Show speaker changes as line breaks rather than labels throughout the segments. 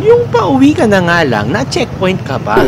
Yung pauwi ka na nga lang, na-checkpoint ka pa.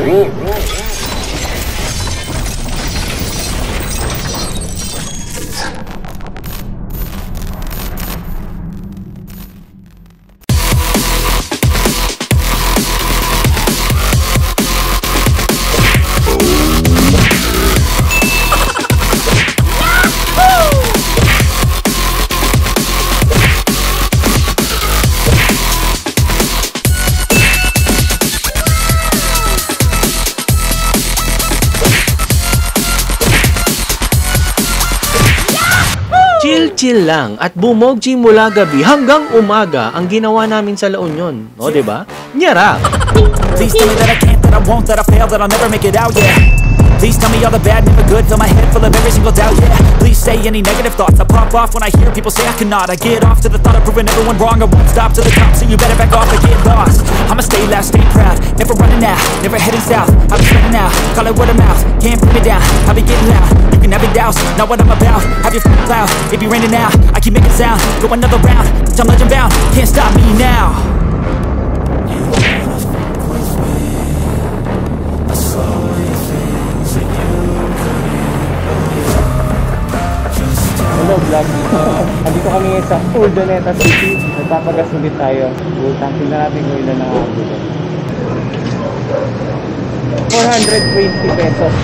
Chill lang at bumogji mula gabi hanggang umaga ang ginawa namin sa La Union. O, diba? Nyara!
Please tell me that I can't, that I won't, that I fail, that I'll never make it out, yeah. Please tell me all the bad, never good, fill my head full of every single doubt, yeah. Please say any negative thoughts, I pop off when I hear people say I cannot. I get off to the thought of proving everyone wrong, I won't stop to the top, so you better back off and get lost. I'ma stay loud, stay proud, never running out, never heading south. I'll be spreading out, call it word of mouth, can't put me down, I'll be getting loud. You can have it douse, not what I'm about, have your f***ing cloud, it be raining now. I keep making sound, go another round, I'm legend bound, can't stop me now.
Hello vlog, andito kami sa Urdaneta City. Nagpapagas ulit tayo. Tankin na natin kung ilan ang abulan. 420 pesos.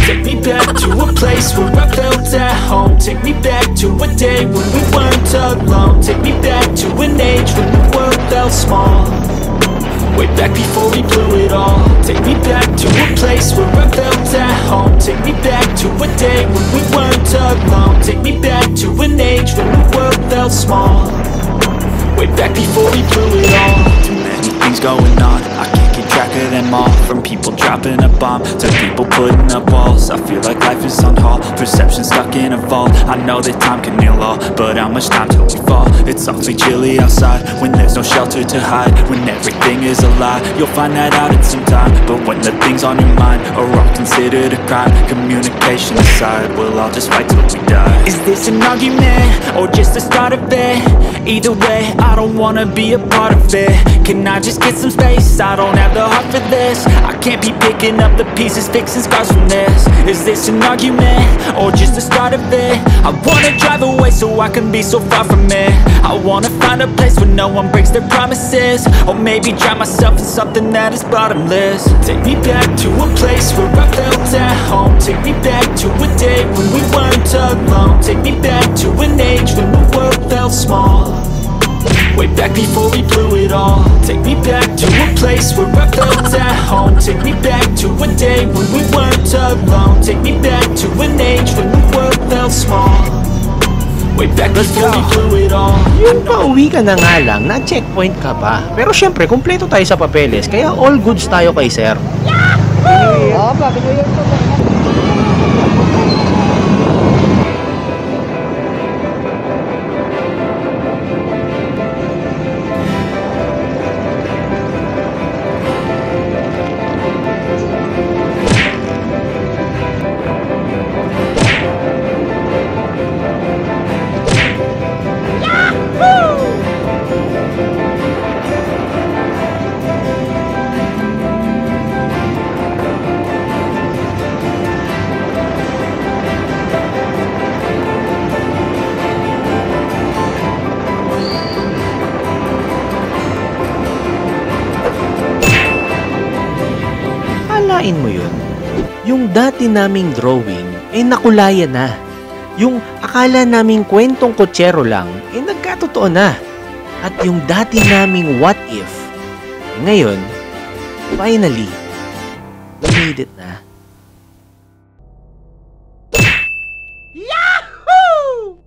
Take me back to a place where I felt at home. Take me back to a day when we weren't alone. Take me back to an age when the world felt small. Way back before we blew it all. Take me back to a place where I felt at home. Take me back to a day when we weren't alone. Take me back to an age when the world felt small. Way back before we blew it all. Too many things going on, I can't keep track of them all. From people dropping a bomb to people putting up walls. I feel like life is on hold, perception stuck in a vault. I know that time can heal all, but how much time till we fall? It's awfully chilly outside when there's no shelter to hide. When everything is a lie, you'll find that out in some time. But when the things on your mind are all considered a crime, communication aside, we'll all just fight till we die. Is this an argument or just the start of it? Either way, I don't wanna be a part of it. Can I just get some space? I don't have the heart for this. I can't be picking up the pieces, fixing scars from this. Is this an argument or just the start of it? I wanna drive away so I can be so far from it. I wanna find a place where no one breaks their promises. Or maybe drown myself in something that is bottomless. Take me back to a place where I felt at home. Take me back to a day when we weren't alone. Take me back to an age when the world felt small. Way back before we blew it all. Take me back to a place where I felt at home. Take me back to a day when we weren't alone. Take me back to an age when the world felt small. Way back before we blew it all.
Yung pauwi ka na nga lang, na-checkpoint ka pa. Pero syempre, kumpleto tayo sa papeles, kaya all goods tayo kay sir.
Oo, bakit yun?
Akalain mo yun? Yung dati naming drawing ay nakulayan na. Yung akala naming kwentong kotsero lang ay nagkatotoo na. At yung dati naming what if, ngayon, finally, we made it na. Yahoo!